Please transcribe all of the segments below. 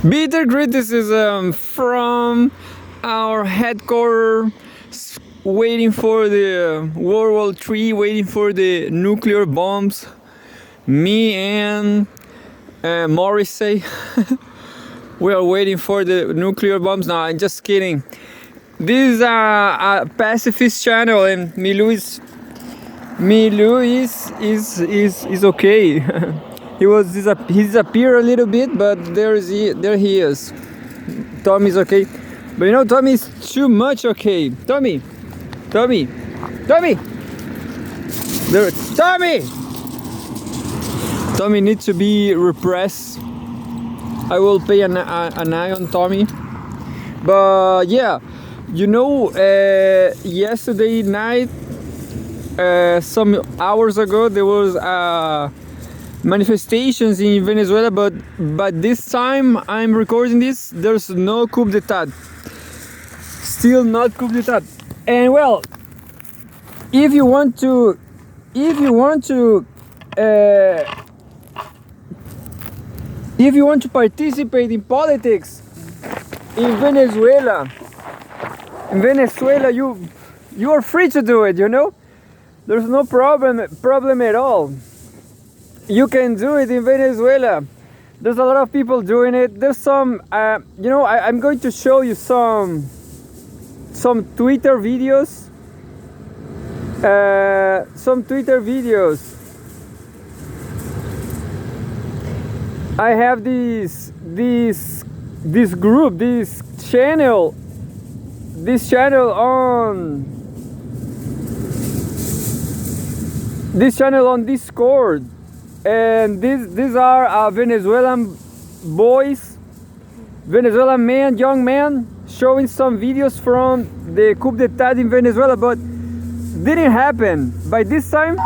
Bitter criticism from our headquarters, waiting for the World War III, waiting for the nuclear bombs. Me and Morrissey, we are waiting for the nuclear bombs. No, I'm just kidding. This is a pacifist channel, and Milu is okay. He disappeared a little bit, but there he is. Tommy's okay, but you know Tommy is too much okay. Tommy, there, Tommy needs to be repressed. I will pay an eye on Tommy. But yeah, you know, yesterday night, some hours ago, there was manifestations in Venezuela, but this time I'm recording this, there's no coup d'etat. Still not coup d'etat. And well, if you want to participate in politics in Venezuela, you are free to do it. You know, there's no problem at all. You can do it in Venezuela. There's a lot of people doing it. There's some, you know, I'm going to show you some Twitter videos. I have this group, this channel on Discord. And these are Venezuelan boys, Venezuelan young man, showing some videos from the coup d'etat in Venezuela, but didn't happen. By this time,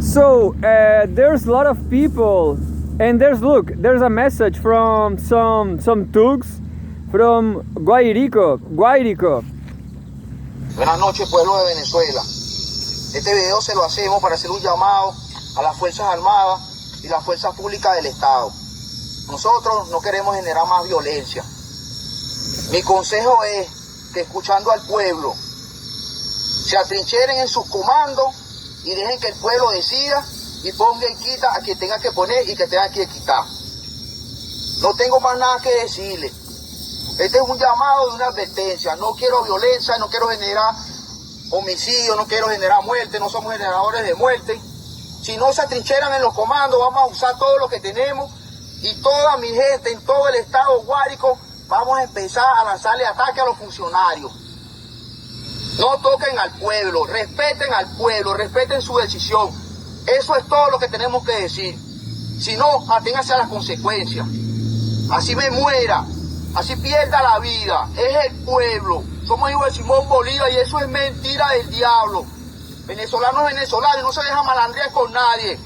so there's a lot of people, and there's a message from some thugs from Guairico. Buenas noches, pueblo de Venezuela. Este video se lo hacemos para hacer un llamado a las Fuerzas Armadas y las Fuerzas Públicas del Estado. Nosotros no queremos generar más violencia. Mi consejo es que, escuchando al pueblo, se atrincheren en sus comandos y dejen que el pueblo decida y ponga y quita a quien tenga que poner y que tenga que quitar. No tengo más nada que decirle. Este es un llamado de una advertencia. No quiero violencia, no quiero generar homicidio, no quiero generar muerte, no somos generadores de muerte. Si no se atrincheran en los comandos, vamos a usar todo lo que tenemos y toda mi gente en todo el estado Guárico vamos a empezar a lanzarle ataque a los funcionarios. No toquen al pueblo, respeten su decisión. Eso es todo lo que tenemos que decir. Si no, aténganse a las consecuencias. Así me muera, así pierda la vida, es el pueblo. Somos hijos de Simón Bolívar y eso es mentira del diablo. Venezolano es venezolano y no se deja malandrear con nadie.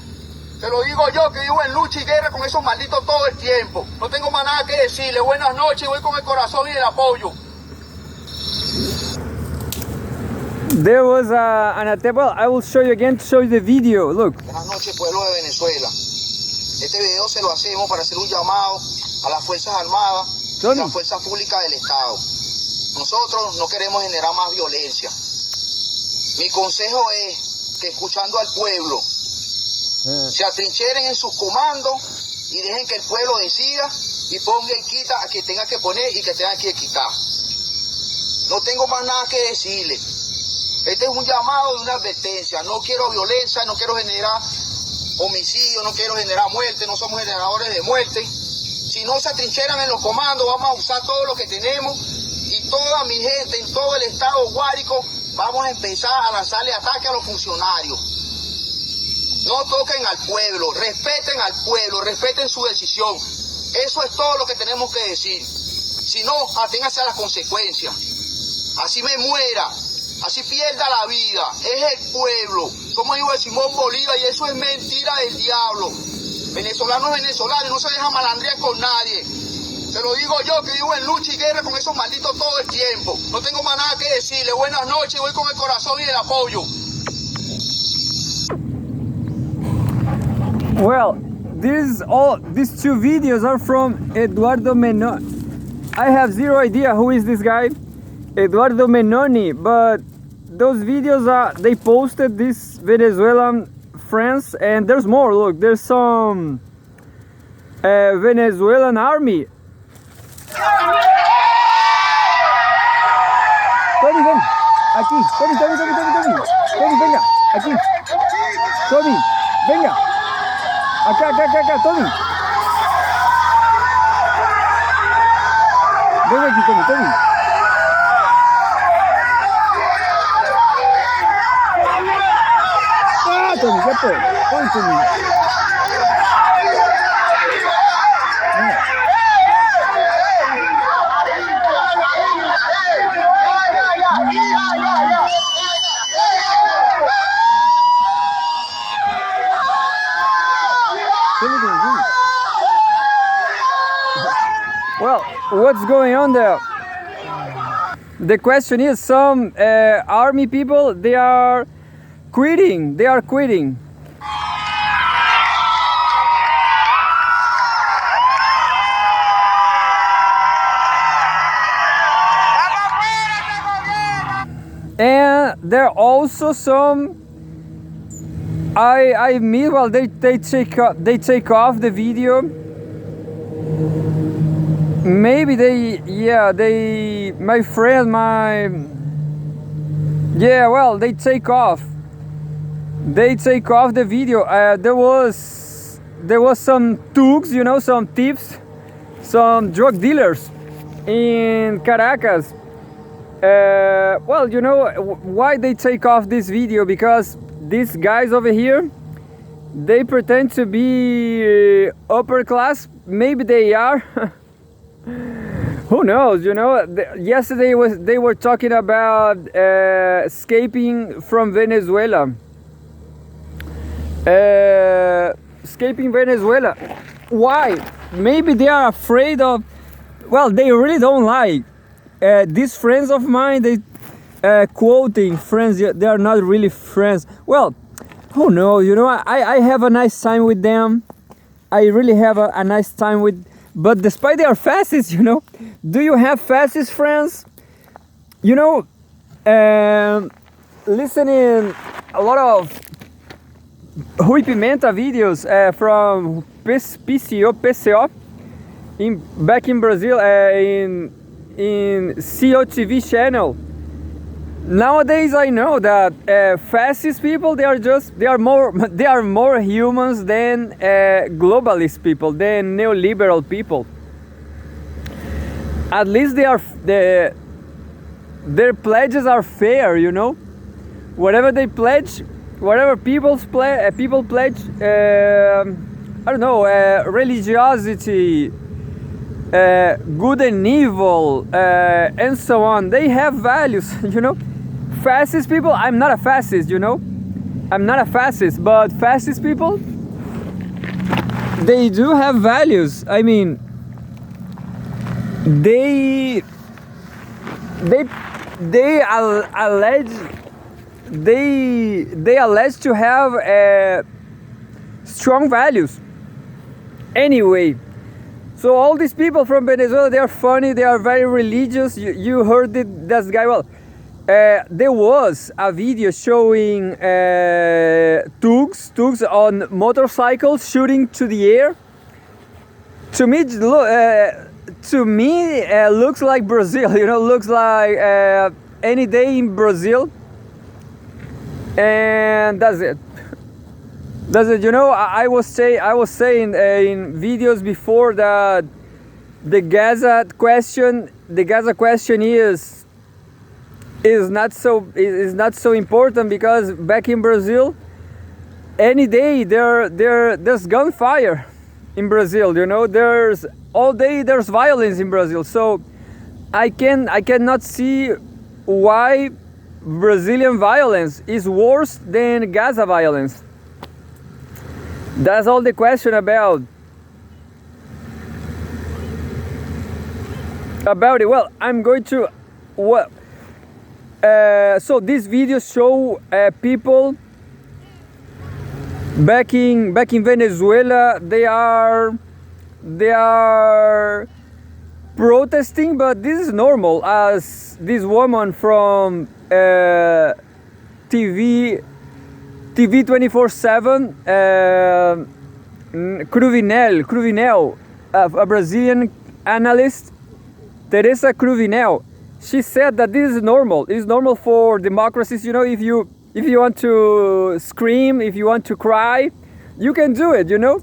Se lo digo yo, que vivo en lucha y guerra con esos malditos todo el tiempo. No tengo más nada que decirle. Buenas noches, voy con el corazón y el apoyo. There was an attempt. Well, I will show you again to show you the video. Look. Buenas noches, pueblo de Venezuela. Este video se lo hacemos para hacer un llamado a las Fuerzas Armadas y las Fuerzas Públicas del Estado. Nosotros no queremos generar más violencia. Mi consejo es que, escuchando al pueblo, se atrincheren en sus comandos y dejen que el pueblo decida y ponga y quita a quien tenga que poner y que tenga que quitar. No tengo más nada que decirle. Este es un llamado de una advertencia. No quiero violencia, no quiero generar homicidio, no quiero generar muerte, no somos generadores de muerte. Si no se atrincheran en los comandos, vamos a usar todo lo que tenemos y toda mi gente en todo el estado Guárico vamos a empezar a lanzarle ataque a los funcionarios. No toquen al pueblo, respeten su decisión. Eso es todo lo que tenemos que decir. Si no, aténganse a las consecuencias. Así me muera, así pierda la vida, es el pueblo. como dijo el Simón Bolívar, y eso es mentira del diablo. Venezolano es venezolano y no se deja malandrear con nadie. Se lo digo yo, que vivo en lucha y guerra con esos malditos todo el tiempo. No tengo más nada que decirle. Buenas noches, voy con el corazón y el apoyo. Well, these two videos are from Eduardo Menoni. I have zero idea who is this guy, Eduardo Menoni, but those videos they posted this Venezuelan friends, and there's more. Look, there's some Venezuelan army. Tommy, ven, aquí, Tommy, venga, aquí, Tommy, venga. Acá, Tommy. Ven aquí, Tommy. Ah, Tommy, ya fue. Ven, Tommy. Well, what's going on there? The question is, some army people, they are quitting. And there are also some I mean, well, they take off the video. Maybe my friend, they take off the video. There was some thugs, some thieves, some drug dealers in Caracas. Why they take off this video? Because these guys over here, they pretend to be upper class. Maybe they are. Who knows? Yesterday they were talking about escaping from Venezuela. Escaping Venezuela. Why? Maybe they are afraid of. Well, they really don't like. These friends of mine, they quoting friends. They are not really friends. Well, who knows? I have a nice time with them. I really have a nice time with. But despite they are fascists, do you have fascist friends? Listening a lot of Rui Pimenta videos from PCO back in Brazil in COTV channel. Nowadays I know that fascist people, they are more humans than globalist people, than neoliberal people. At least their pledges are fair, Whatever they pledge, whatever people pledge, religiosity, good and evil, and so on. They have values, Fascist people, I'm not a fascist, I'm not a fascist, but fascist people, they do have values. I mean, they allege to have strong values. Anyway, so all these people from Venezuela, they are funny, they are very religious. You heard that guy. Well, there was a video showing thugs on motorcycles shooting to the air. To me, looks like Brazil. Looks like any day in Brazil. And that's it. I was saying in videos before that the Gaza question is not so important, because back in Brazil, any day there's gunfire in Brazil. There's all day there's violence in Brazil. So I cannot see why Brazilian violence is worse than Gaza violence? That's all the question about it. Well, I'm going to what so this video show people back in Venezuela. They are protesting, but this is normal, as this woman from TV 24/7, Cruvinel, a Brazilian analyst, Teresa Cruvinel, she said that this is normal. It's normal for democracies. You know, if you want to scream, if you want to cry, you can do it. You know,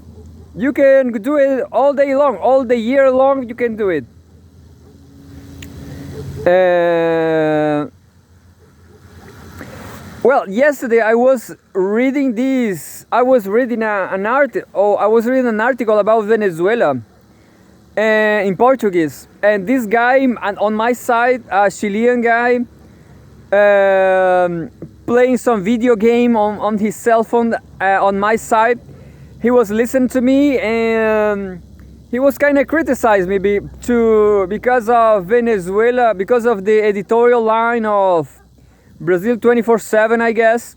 you can do it all day long, all the year long. You can do it. Well, yesterday I was reading an article about Venezuela in Portuguese, and this guy on my side, a Chilean guy, playing some video game on his cell phone on my side, he was listening to me, and he was kind of criticized me because of Venezuela, because of the editorial line of Brazil 24/7, I guess,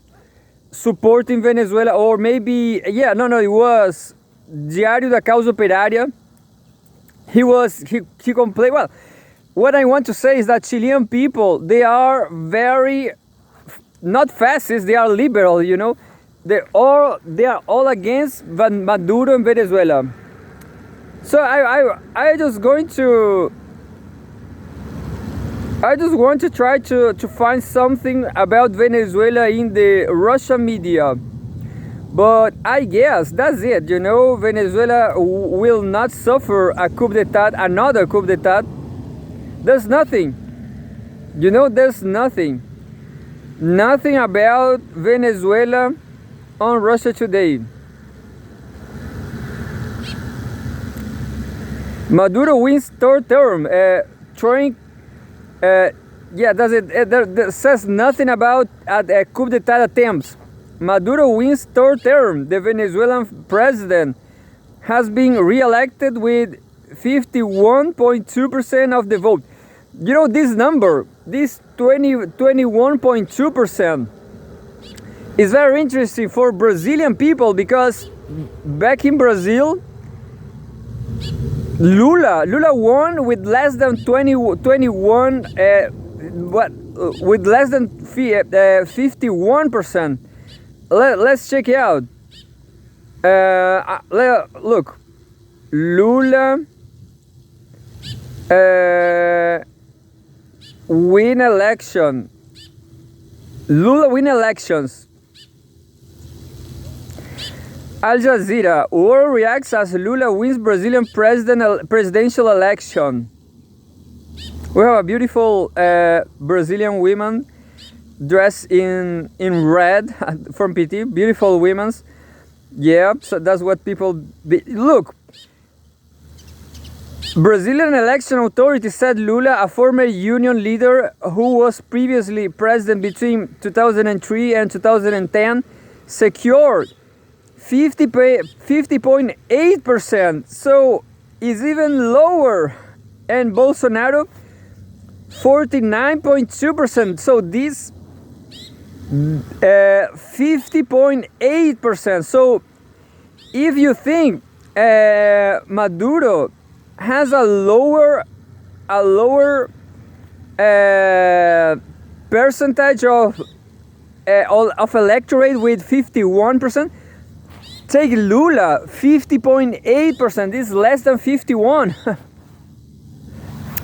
supporting Venezuela, or maybe, it was Diário da Causa Operária. He complained. Well, what I want to say is that Chilean people, they are very, not fascist, they are liberal, you know. They are all against Maduro in Venezuela. So I just want to try to find something about Venezuela in the Russian media. But I guess that's it, you know. Venezuela will not suffer a coup d'etat, another coup d'etat. There's nothing, you know, there's nothing about Venezuela on Russia Today. Maduro wins third term. Does it? There says nothing about coup d'etat attempts. Maduro wins third term. The Venezuelan president has been re-elected with 51.2% of the vote. You know, this number, this 21.2%, is very interesting for Brazilian people, because back in Brazil, Lula won with less than 51%. Let's check it out. Look, Lula win elections. Al Jazeera, world reacts as Lula wins Brazilian presidential election. We have a beautiful Brazilian woman dressed in red from PT. Beautiful women. Yeah, so that's what people look. Brazilian election authorities said Lula, a former union leader who was previously president between 2003 and 2010, secured 50.8%. So is even lower, and Bolsonaro 49.2%. So this 50.8%. So if you think Maduro has a lower percentage of electorate with 51%, take Lula 50.8%. This is less than 51.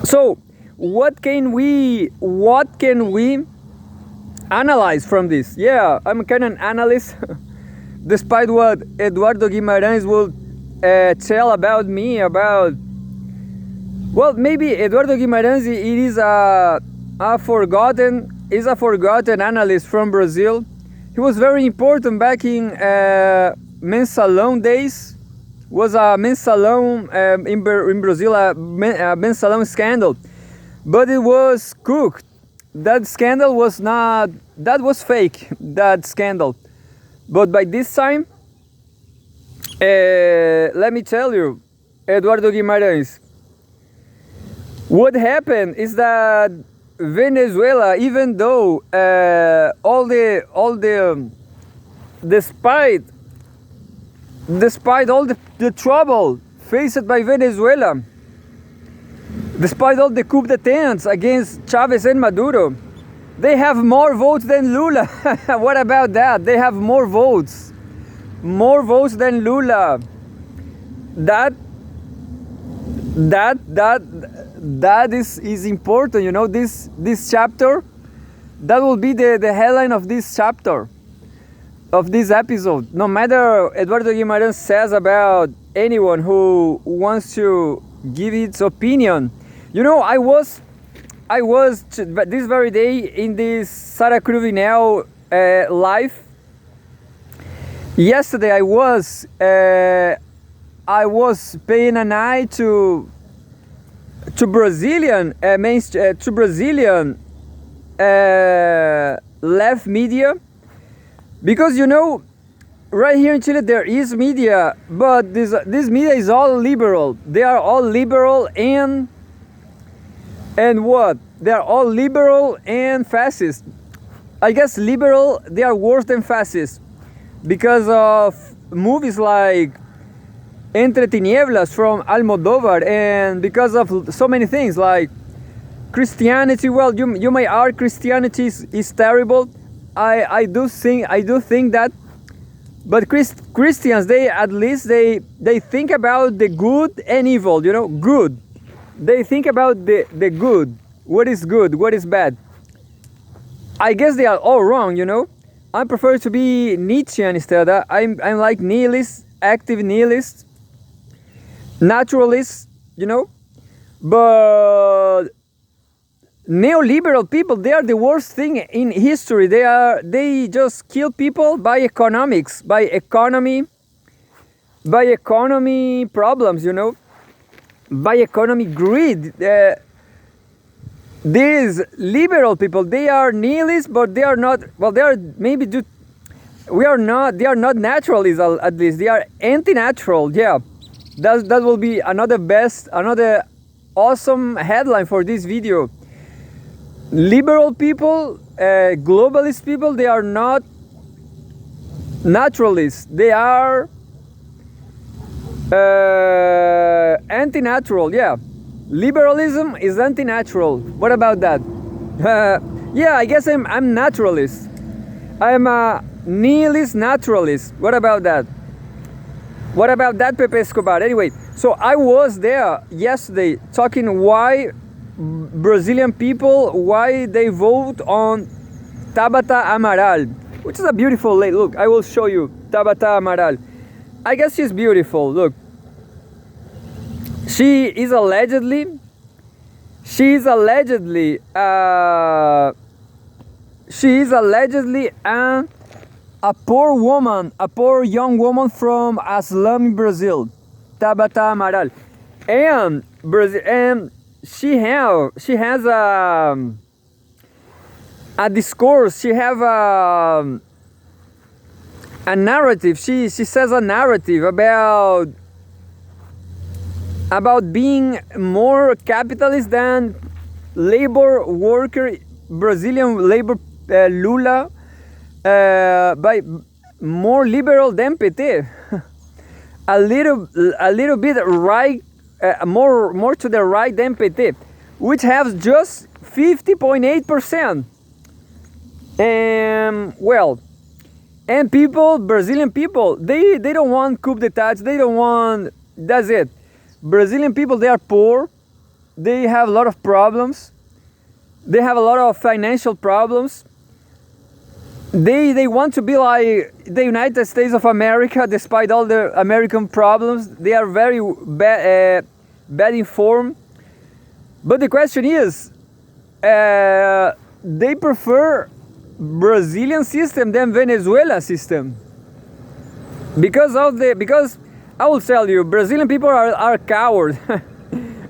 So what can we analyze from this? Yeah, I'm kind of an analyst. Despite what Eduardo Guimarães will tell about me, well, maybe Eduardo Guimarães is a forgotten analyst from Brazil. He was very important back in Mensalão days. Was a Mensalão in Brazil, a Mensalão scandal, but it was cooked. that scandal was not, that was fake, that scandal. But by this time, let me tell you, Eduardo Guimarães, what happened is that Venezuela, even though despite all the trouble faced by Venezuela, despite all the coup d'etats against Chavez and Maduro, they have more votes than Lula. What about that? They have more votes than Lula. That is important, you know. This chapter, that will be the headline of this chapter, of this episode. No matter Eduardo Guimarães says about anyone who wants to give its opinion, you know, I was this very day in this Sara Cruvinel live. Yesterday I was paying an eye to Brazilian left media, because, you know, right here in Chile there is media, but this media is all liberal. They are all liberal and what? They are all liberal and fascist. I guess liberal, they are worse than fascist because of movies like Entre Tinieblas from Almodóvar, and because of so many things like Christianity. Well, you may argue Christianity is terrible. I do think that, but Christians, they at least they think about the good and evil, you know, good. They think about the good, what is good, what is bad. I guess they are all wrong, you know. I prefer to be Nietzschean instead. I'm like nihilist, active nihilist, naturalist, you know. But neoliberal people, they are the worst thing in history. They just kill people by economics, by economy problems, you know, by economy greed. These liberal people, they are nihilists, but they are not. Well, they are maybe we are not. They are not naturalists. At least they are anti-natural. Yeah, that will be another awesome headline for this video. Liberal people, globalist people, they are not naturalists. They are anti-natural. Yeah, liberalism is anti-natural. What about that? Yeah, I guess I'm naturalist. I'm a nihilist naturalist. What about that? What about that, Pepe Escobar? Anyway, so I was there yesterday talking why Brazilian people, why they vote on Tabata Amaral, which is a beautiful lady. Look, I will show you Tabata Amaral. I guess she's beautiful. Look, she is allegedly a poor woman, a poor young woman from a slum in Brazil, Tabata Amaral, and she has a discourse. She have a narrative. She says a narrative about being more capitalist than Brazilian labor Lula, by more liberal than PT, a little bit right, more to the right than PT, which has just 50.8%. Well, and Brazilian people, they don't want coup d'etats. They don't want. That's it. Brazilian people, they are poor. They have a lot of problems. They have a lot of financial problems. They want to be like the United States of America, despite all the American problems. They are very bad informed. But the question is, they prefer Brazilian system than Venezuela system. Because I will tell you, Brazilian people are cowards.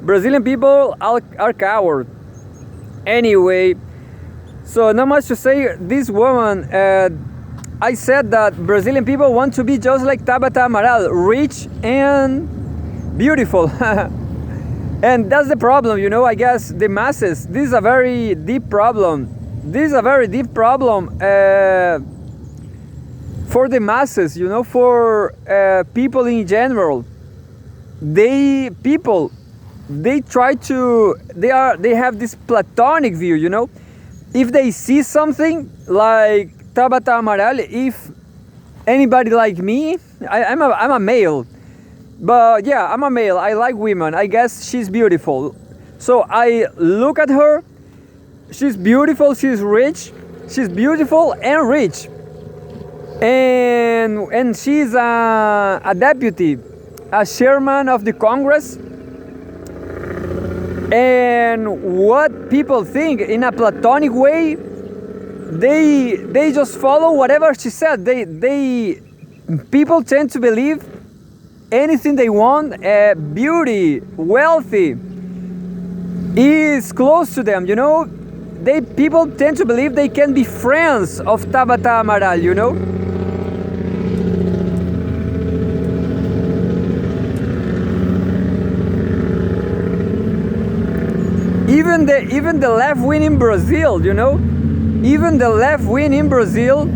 Brazilian people are cowards. Anyway, So not much to say. This woman, I said that Brazilian people want to be just like Tabata Amaral, rich and beautiful. And that's the problem, you know. I guess the masses, this is a very deep problem. This is a very deep problem for the masses, you know, for people in general. They have this Platonic view, you know. If they see something like Tabata Amaral, if anybody like me, I'm a male, but yeah, I'm a male. I like women. I guess she's beautiful. So I look at her. She's beautiful. She's rich. She's beautiful and rich. And she's a deputy, a chairman of the Congress. And what people think in a Platonic way, they just follow whatever she said. People tend to believe anything they want. Beauty, wealthy is close to them, you know. People tend to believe they can be friends of Tabata Amaral, you know. Even the left wing in Brazil, you know, even the left wing in Brazil,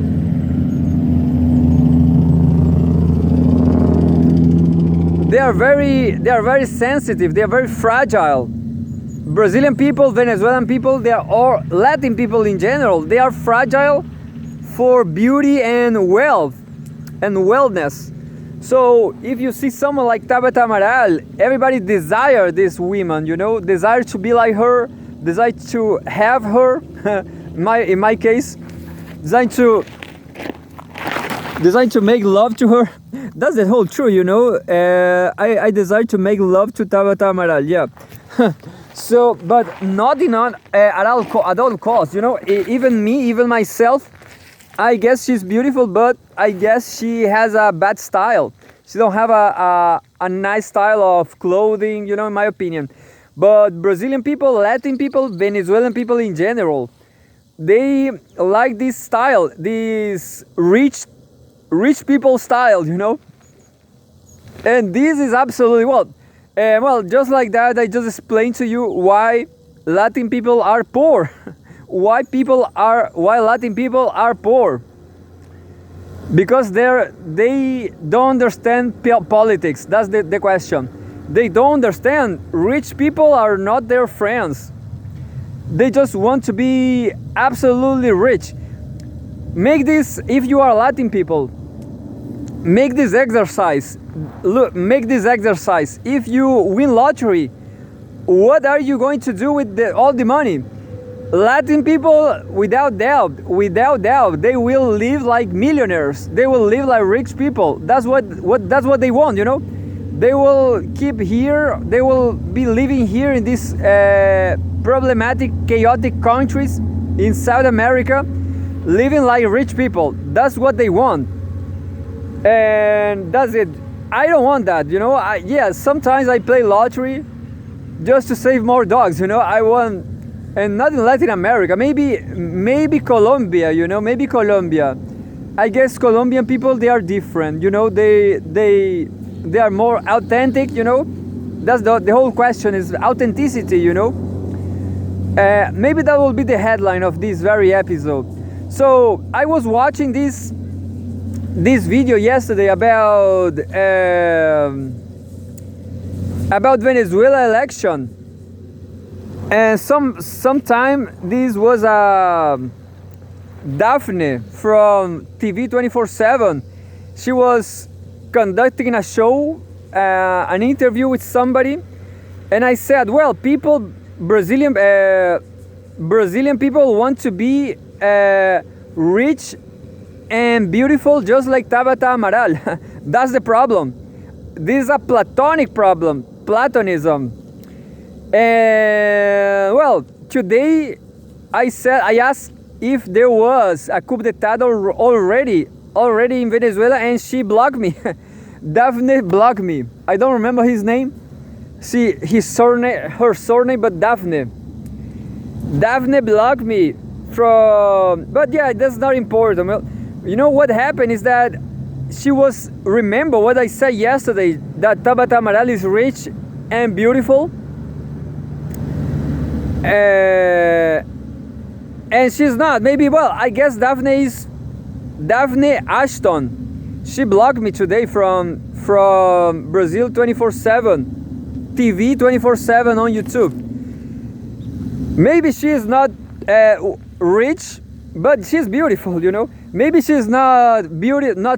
they are very sensitive. They are very fragile. Brazilian people, Venezuelan people, or Latin people in general, they are fragile for beauty and wealth and wellness. So if you see someone like Tabata Amaral, everybody desire this woman, you know, desire to be like her, desire to have her. In my case, desire to make love to her. That's the whole truth, you know. I desire to make love to Tabata Amaral, yeah. So, but not at all costs, you know. Even me, even myself, I guess she's beautiful, but I guess she has a bad style. She don't have a nice style of clothing, you know, in my opinion. But Brazilian people, Latin people, Venezuelan people in general, they like this style, this rich people style, you know. And this is absolutely well, just like that, I just explained to you why Latin people are poor. Why Latin people are poor. Because they don't understand politics. That's the question. They don't understand. Rich people are not their friends. They just want to be absolutely rich. Make this, if you are Latin people, make this exercise. Look, make this exercise. If you win lottery, what are you going to do with all the money? Latin people, without doubt, they will live like millionaires. They will live like rich people. That's what they want, you know. They will keep here. They will be living here in these problematic, chaotic countries in South America, living like rich people. That's what they want, and that's it. I don't want that, you know. Sometimes I play lottery just to save more dogs, you know. I want. And not in Latin America, maybe Colombia, you know, maybe Colombia. I guess Colombian people, they are different, you know, they are more authentic, you know. That's the whole question is authenticity, you know. Maybe that will be the headline of this very episode. So I was watching this video yesterday about Venezuela election. And sometime this was Daphne from TV 24/7. She was conducting a show, an interview with somebody, and I said, well, Brazilian people want to be rich and beautiful, just like Tabata Amaral. That's the problem. This is a Platonic problem, Platonism. And well, today I asked if there was a coup d'etat already in Venezuela, and she blocked me. Daphne blocked me. I don't remember his name. Her surname, but Daphne blocked me But yeah, that's not important. Well, you know what happened is that she was, remember what I said yesterday, that Tabata Amaral is rich and beautiful, and she's not. Maybe, well, I guess Daphne Ashton. She blocked me today from Brazil 24/7 TV 24/7 on YouTube. Maybe she is not rich, but she's beautiful, you know. Maybe she's not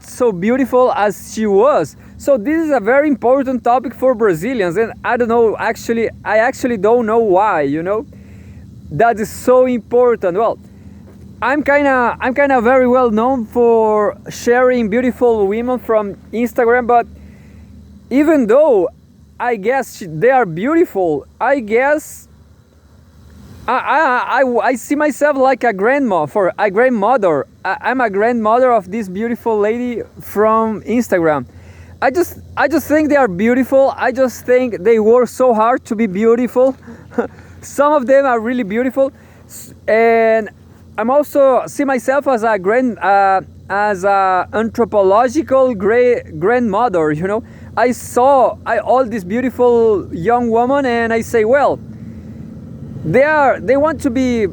so beautiful as she was. So this is a very important topic for Brazilians, and I don't know. I actually don't know why. You know, that is so important. Well, I'm kind of very well known for sharing beautiful women from Instagram, but even though I guess they are beautiful, I guess I see myself like a grandmother. I'm a grandmother of this beautiful lady from Instagram. I just think they are beautiful. I just think they work so hard to be beautiful. Some of them are really beautiful, and I'm also see myself as as a anthropological grandmother. You know, I saw all these beautiful young women, and I say, well, they want to be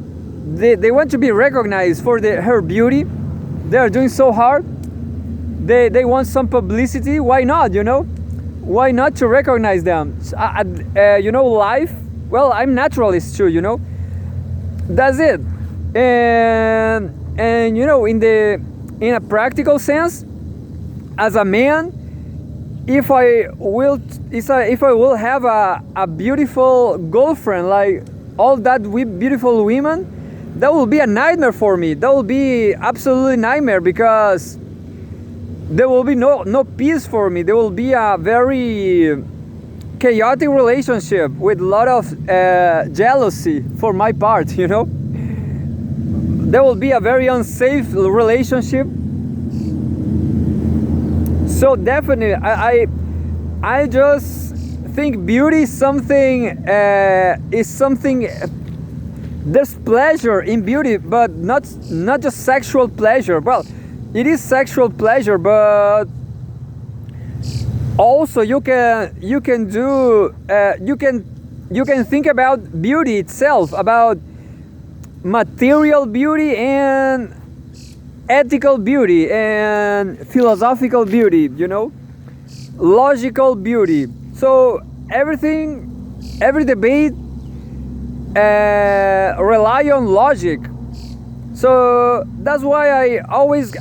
recognized for her beauty. They are doing so hard. They want some publicity. Why not? You know, why not to recognize them? You know, life. Well, I'm naturalist too. You know, that's it. And you know, in a practical sense, as a man, if I will have a beautiful girlfriend like all that beautiful women, that will be a nightmare for me. That will be absolutely nightmare, because there will be no peace for me. There will be a very chaotic relationship with a lot of jealousy for my part, you know. There will be a very unsafe relationship. So definitely, I just think beauty is something. There's pleasure in beauty, but not just sexual pleasure. Well, it is sexual pleasure, but also you can think about beauty itself, about material beauty and ethical beauty and philosophical beauty, you know, logical beauty. So every debate rely on logic. So that's why I always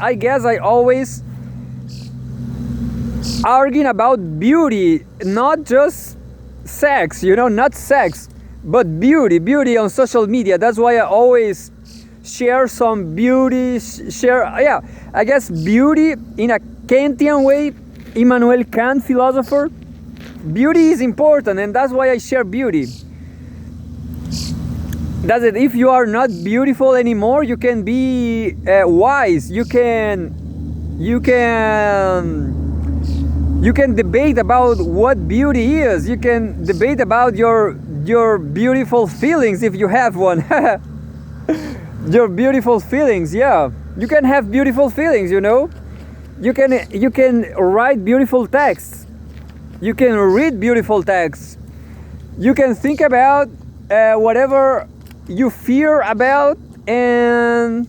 arguing about beauty, not just sex, you know, not sex, but beauty on social media. That's why I always share some beauty, I guess beauty in a Kantian way. Immanuel Kant, philosopher. Beauty is important, and that's why I share beauty. That's it. If you are not beautiful anymore, you can be wise. You can debate about what beauty is. You can debate about your beautiful feelings if you have one. Your beautiful feelings, yeah. You can have beautiful feelings, you know. You can write beautiful texts. You can read beautiful texts. You can think about whatever you fear about and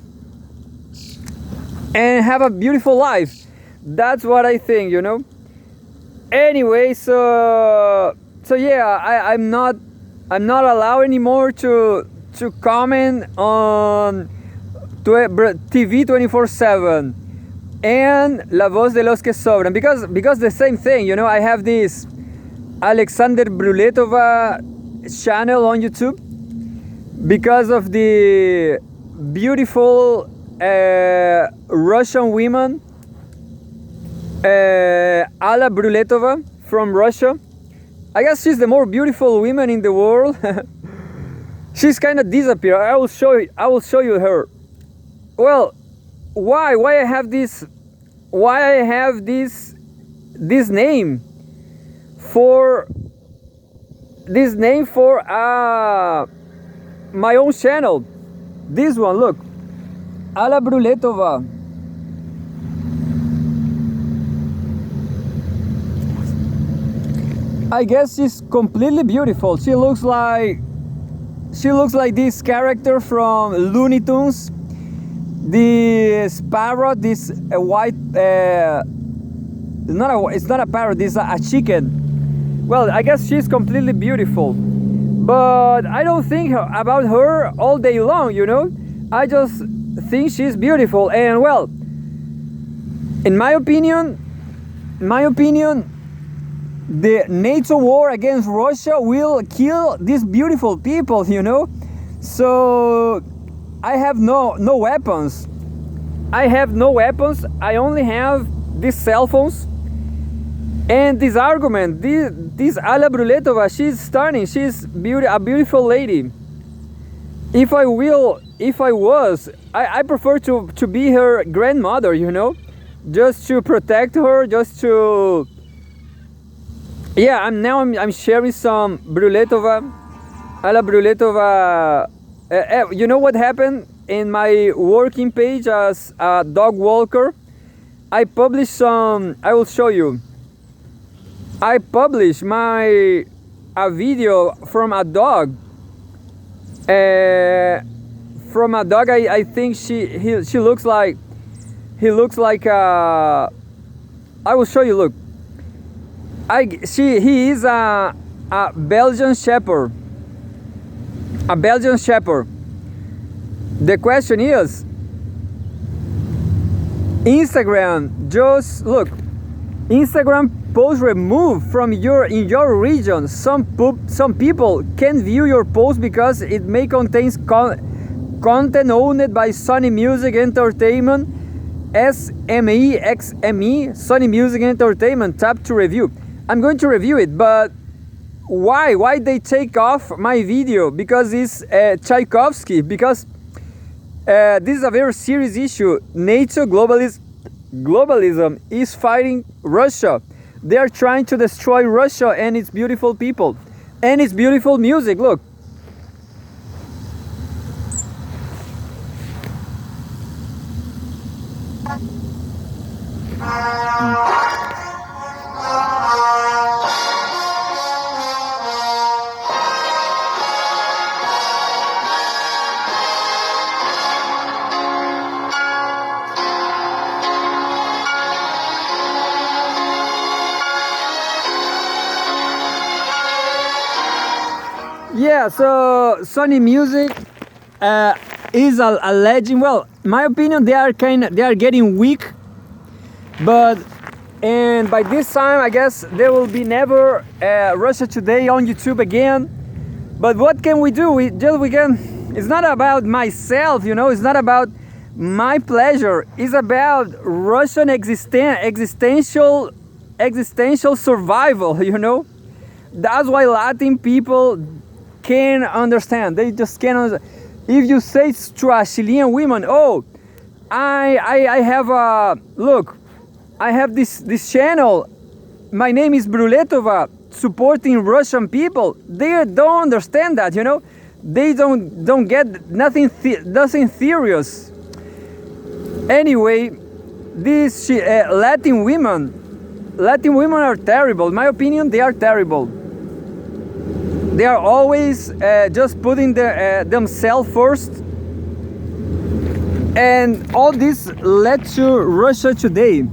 have a beautiful life. That's what I think, you know. Anyway, so yeah, I'm not allowed anymore to comment on TV 24/7 and La Voz de los que Sobran, because the same thing, you know. I have this Alexander Bruletova channel on YouTube because of the beautiful Russian women, Alla Bruletova from Russia. I guess she's the more beautiful woman in the world. She's kind of disappeared. I will show you her. Well, why I have this name for my own channel? This one, look, Alla Bruletova. I guess she's completely beautiful. She looks like this character from Looney Tunes. This parrot, this white. It's not a parrot. This is a chicken. Well, I guess she's completely beautiful, but I don't think about her all day long. You know, I just think she's beautiful. And well, in my opinion, the NATO war against Russia will kill these beautiful people, you know. So I have no weapons. I have no weapons. I only have these cell phones. And this argument, this Alla Bruletova, she's stunning. She's a beautiful lady. If I prefer to be her grandmother, you know, just to protect her, just to. Yeah, I'm sharing some Bruletova, Alla Bruletova. You know what happened in my working page as a dog walker? I published some. I will show you. I published a video from a dog. From a dog, I think he looks like. He looks like a. I will show you. Look. He is a Belgian Shepherd. A Belgian Shepherd. The question is, Instagram, just look, Instagram post removed from in your region. Some people can't view your post because it may contain content owned by Sony Music Entertainment, SME, Sony Music Entertainment. Tap to review. I'm going to review it, but why they take off my video? Because it's Tchaikovsky. Because this is a very serious issue. NATO globalism is fighting Russia. They are trying to destroy Russia and its beautiful people and its beautiful music. Look. Yeah, so Sony Music is a legend. Well, in my opinion, they are getting weak, but by this time, I guess there will be never Russia Today on YouTube again. But what can we do? We can. It's not about myself, you know. It's not about my pleasure. It's about Russian existential survival, you know. That's why Latin people can't understand. They just can't understand. If you say to a Chilean woman, oh, I have a look, I have this channel, my name is Bruletova, supporting Russian people, they don't understand that, you know. They don't get nothing serious. Anyway, these Latin women are terrible. In my opinion, they are terrible. They are always just putting themselves first, and all this led to Russia Today.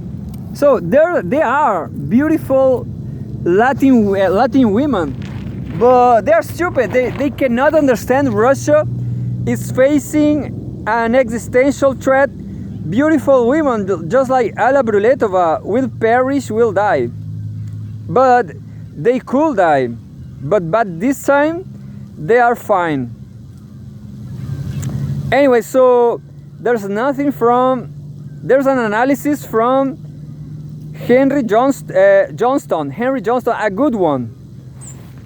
So there are beautiful Latin women, but they are stupid. They cannot understand Russia is facing an existential threat. Beautiful women, just like Alla Bruletova, will perish, will die. But they could die. But this time, they are fine. Anyway, so there's an analysis from Henry Johnston. Henry Johnston, a good one.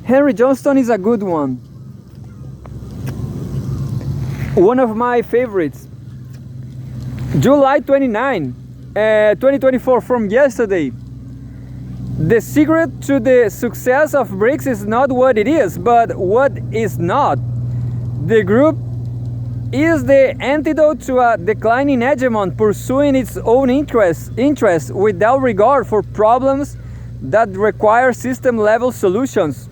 Henry Johnston is a good one. One of my favorites. July 29, 2024, from yesterday. The secret to the success of BRICS is not what it is, but what is not. The group is the antidote to a declining hegemon pursuing its own interests without regard for problems that require system-level solutions.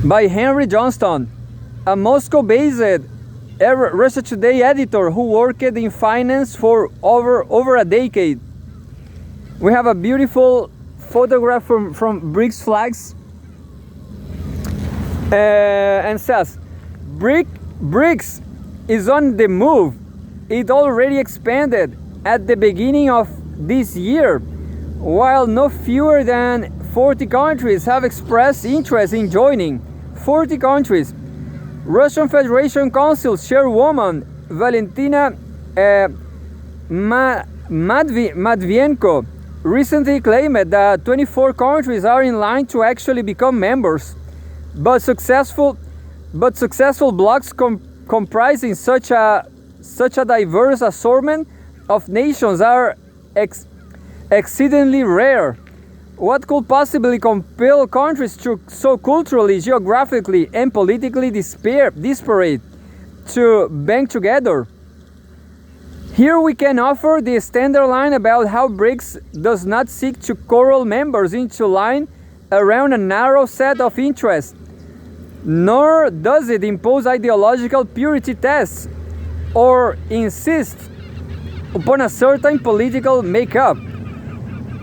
By Henry Johnston, a Moscow-based Russia Today editor who worked in finance for over a decade. We have a beautiful photograph from BRICS flags, and says, BRICS is on the move. It already expanded at the beginning of this year, while no fewer than 40 countries have expressed interest in joining. 40 countries. Russian Federation Council chairwoman Valentina Matvienko recently claimed that 24 countries are in line to actually become members, but successful blocs comprising such a diverse assortment of nations are exceedingly rare. What could possibly compel countries to so culturally, geographically, and politically disparate to band together? Here we can offer the standard line about how BRICS does not seek to corral members into line around a narrow set of interests, nor does it impose ideological purity tests or insist upon a certain political makeup.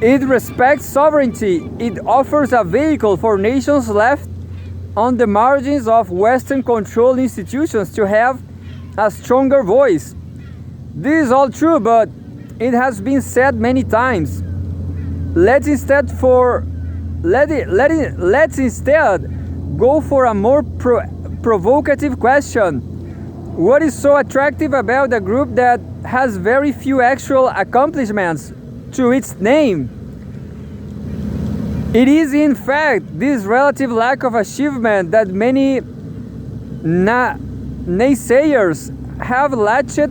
It respects sovereignty. It offers a vehicle for nations left on the margins of Western-controlled institutions to have a stronger voice. This is all true, but it has been said many times. Let's instead go for a more provocative question. What is so attractive about a group that has very few actual accomplishments to its name? It is in fact this relative lack of achievement that many naysayers have latched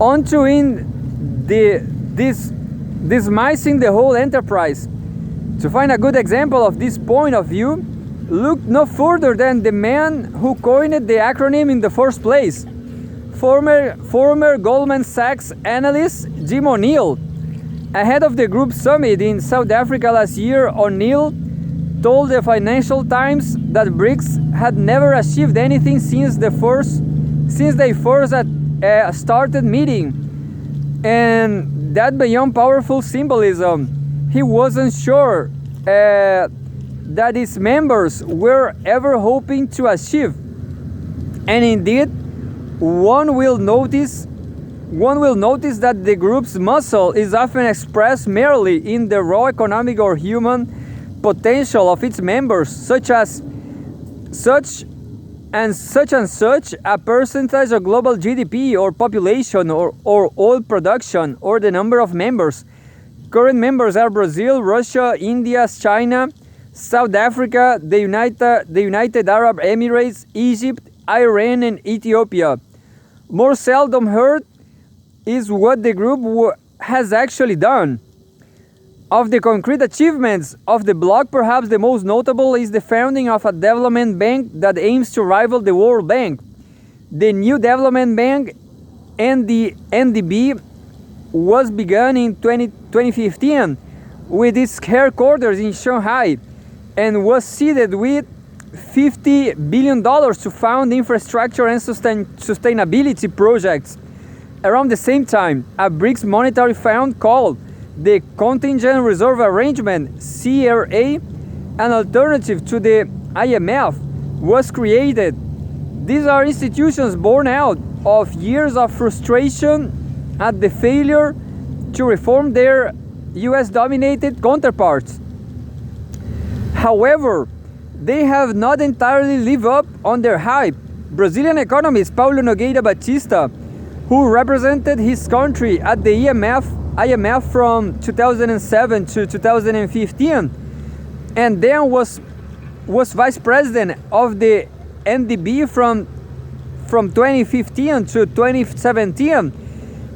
onto in dismissing the whole enterprise. To find a good example of this point of view, look no further than the man who coined the acronym in the first place. Former Goldman Sachs analyst Jim O'Neill. Ahead of the group summit in South Africa last year, O'Neill told the Financial Times that BRICS had never achieved anything since they first started meeting, and that beyond powerful symbolism, he wasn't sure that its members were ever hoping to achieve. And indeed, one will notice that the group's muscle is often expressed merely in the raw economic or human potential of its members, such a percentage of global GDP or population or oil production or the number of members. Current members are Brazil, Russia, India, China, South Africa, the United Arab Emirates, Egypt, Iran, and Ethiopia. More seldom heard is what the group has actually done. Of the concrete achievements of the bloc, perhaps the most notable is the founding of a development bank that aims to rival the World Bank. The New Development Bank, NDB, was begun in 2015 with its headquarters in Shanghai and was seeded with $50 billion to fund infrastructure and sustainability projects. Around the same time, a BRICS monetary fund called the Contingent Reserve Arrangement, CRA, an alternative to the IMF, was created. These are institutions born out of years of frustration at the failure to reform their US-dominated counterparts. However, they have not entirely lived up on their hype. Brazilian economist Paulo Nogueira Batista, who represented his country at the IMF from 2007 to 2015, and then was vice president of the NDB from 2015 to 2017,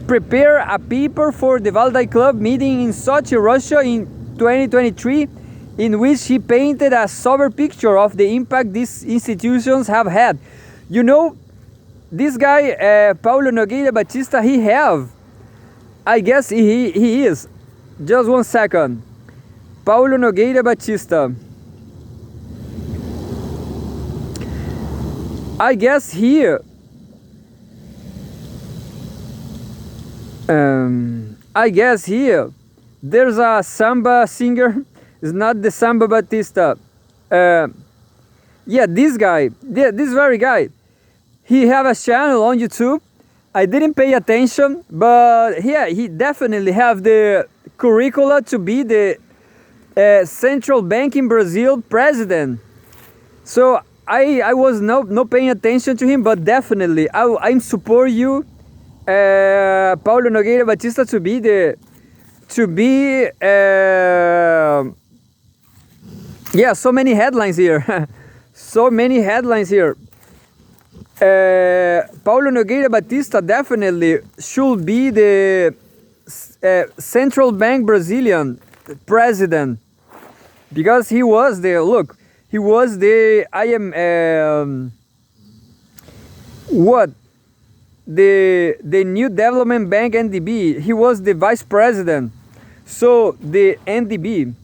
prepared a paper for the Valdai Club meeting in Sochi, Russia in 2023, in which he painted a sober picture of the impact these institutions have had. You know, this guy, Paulo Nogueira Batista, he have, I guess he is. Just 1 second. Paulo Nogueira Batista. I guess here. I guess here there's a samba singer. It's not the Samba Batista. Yeah, this guy. Yeah, this very guy. He have a channel on YouTube. I didn't pay attention, but yeah, he definitely have the curricula to be the central bank in Brazil president. So I was no paying attention to him, but definitely I'm support you, Paulo Nogueira Batista, to be yeah, so many headlines here. So many headlines here. Paulo Nogueira Batista definitely should be the central bank Brazilian president, because he was the the new development bank NDB. He was the vice president. So the NDB,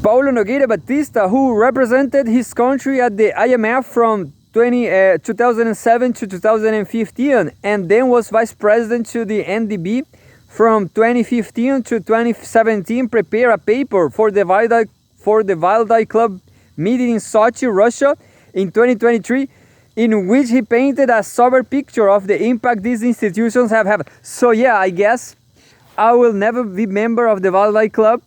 Paulo Nogueira Batista, who represented his country at the IMF from 2007 to 2015, and then was vice president to the NDB from 2015 to 2017, prepare a paper for the Valdai Club meeting in Sochi, Russia in 2023, in which he painted a sober picture of the impact these institutions have had. So yeah, I guess I will never be member of the Valdai Club,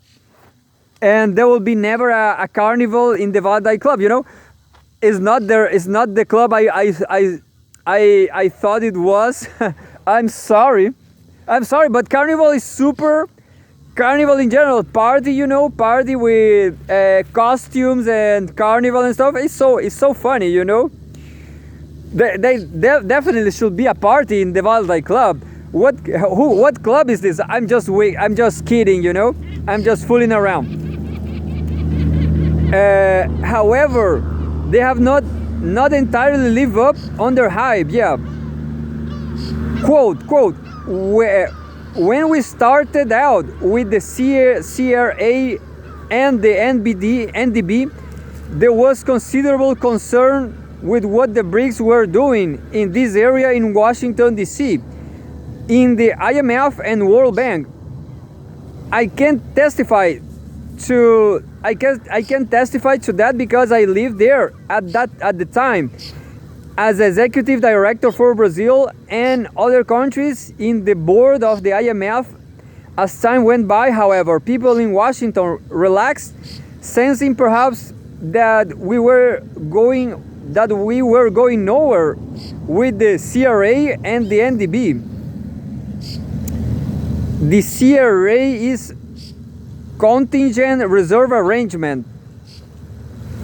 and there will be never a carnival in the Valdai Club, you know. It's not the club I thought it was. I'm sorry, but carnival is super. Carnival in general, party, you know, party with costumes and carnival and stuff. It's so funny, you know. They definitely should be a party in the Valdai Club. What club is this? I'm just kidding, you know. I'm just fooling around. However, they have not entirely lived up on their hype. Yeah. Quote, when we started out with the CRA and the NDB, there was considerable concern with what the BRICS were doing in this area in Washington, D.C., in the IMF and World Bank. I can testify to that because I lived there at the time as executive director for Brazil and other countries in the board of the IMF. As time went by, however, people in Washington relaxed, sensing perhaps that we were going nowhere with the CRA and the NDB. The CRA is Contingent Reserve Arrangement.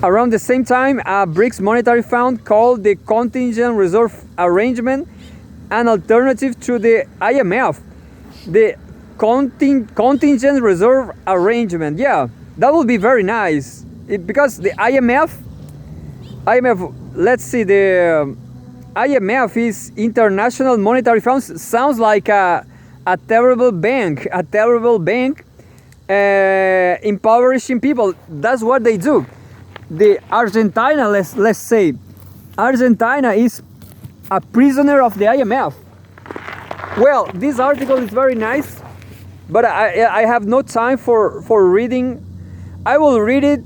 Around the same time, a BRICS monetary fund called the Contingent Reserve Arrangement, an alternative to the IMF. The Contingent Reserve Arrangement, yeah, that would be very nice. Because the IMF, let's see, the IMF is International Monetary Fund. Sounds like a terrible bank, impoverishing people. That's what they do. The Argentina, let's say, Argentina is a prisoner of the IMF. Well, this article is very nice, but I have no time for reading. I will read it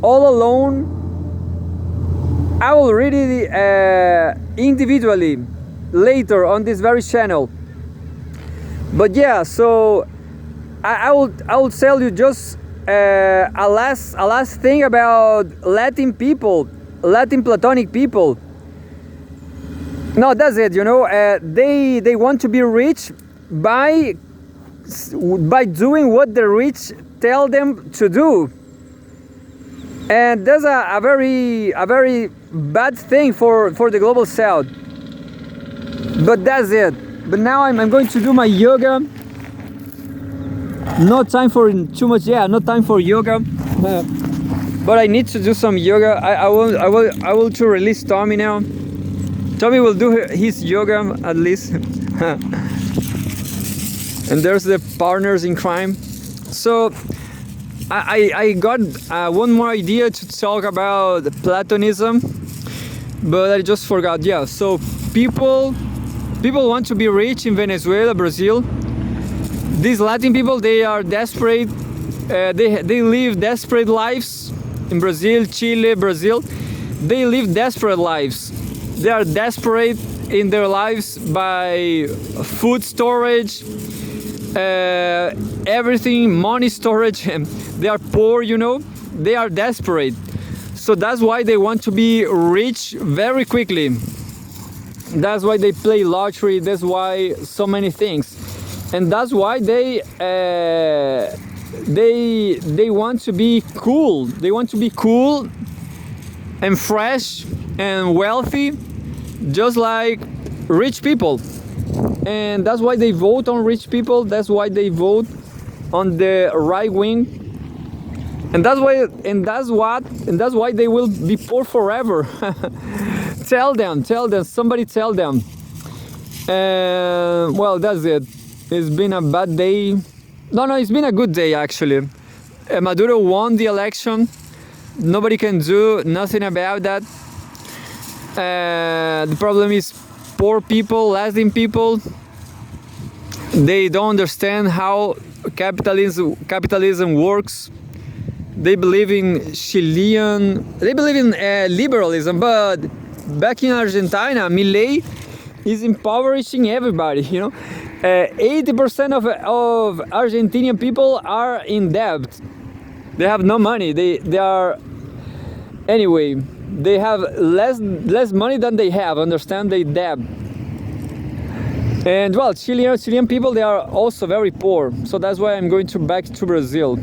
all alone. I will read it individually later on this very channel. But yeah, so I will tell you just a last thing about Latin Platonic people. No, that's it. You know, they want to be rich by doing what the rich tell them to do, and that's a very bad thing for the global south. But that's it. But now I'm going to do my yoga. No time for too much. Yeah, no time for yoga. but I need to do some yoga. I will to release Tommy now. Tommy will do his yoga at least. And there's the partners in crime. So I got one more idea to talk about Platonism, but I just forgot. Yeah, so people want to be rich in Venezuela, Brazil. These Latin people, they are desperate. They live desperate lives in Brazil, Chile, Brazil. They live desperate lives. They are desperate in their lives by food storage, everything, money storage. They are poor, you know. They are desperate. So that's why they want to be rich very quickly. That's why they play lottery. That's why so many things, and that's why they want to be cool. They want to be cool and fresh and wealthy, just like rich people. And that's why they vote on rich people. That's why they vote on the right wing. And that's why they will be poor forever. Tell them, somebody tell them. Well, that's it. It's been a bad day. No, it's been a good day actually. Maduro won the election. Nobody can do nothing about that. The problem is poor people, Latin people. They don't understand how capitalism works. They believe in liberalism, but back in Argentina, Milei is impoverishing everybody. 80% of Argentinian people are in debt. They have no money. They are anyway. They have less money than they have. Understand? They debt. And well, Chilean people, they are also very poor. So that's why I'm going back to Brazil.